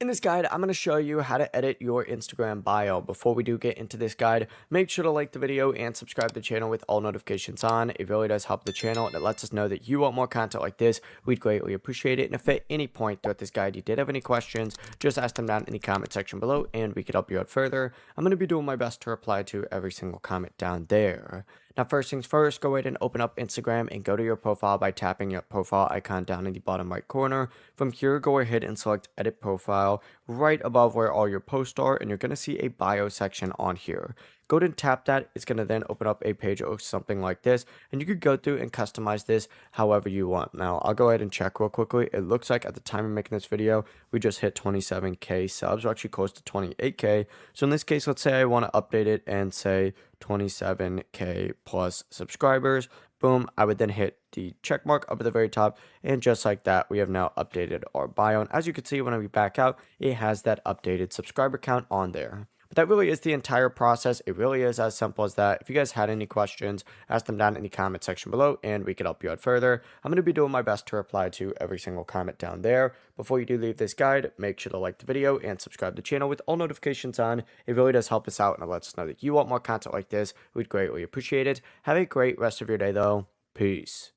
In this guide, I'm going to show you how to edit your Instagram bio. Before we do get into this guide, make sure to like the video and subscribe to the channel with all notifications on. It really does help the channel and it lets us know that you want more content like this. We'd greatly appreciate it. And if at any point throughout this guide you did have any questions, just ask them down in the comment section below and we could help you out further. I'm going to be doing my best to reply to every single comment down there. Now, first things first, go ahead and open up Instagram and go to your profile by tapping your profile icon down in the bottom right corner. From here, go ahead and select Edit Profile right above where all your posts are, and you're going to see a bio section on here. Go ahead and tap that. It's going to then open up a page that looks something like this, and you could go through and customize this however you want. Now, I'll go ahead and check real quickly. It looks like at the time of making this video, we just hit 27K subs. We're actually close to 28K. So in this case, let's say I want to update it and say 27K plus subscribers. Boom, I would then hit the check mark up at the very top, and just like that, we have now updated our bio. And as you can see, when we back out, it has that updated subscriber count on there. But that really is the entire process. It really is as simple as that. If you guys had any questions, ask them down in the comment section below and we could help you out further. I'm going to be doing my best to reply to every single comment down there. Before you do leave this guide, make sure to like the video and subscribe to the channel with all notifications on. It really does help us out and it lets us know that you want more content like this. We'd greatly appreciate it. Have a great rest of your day though. Peace.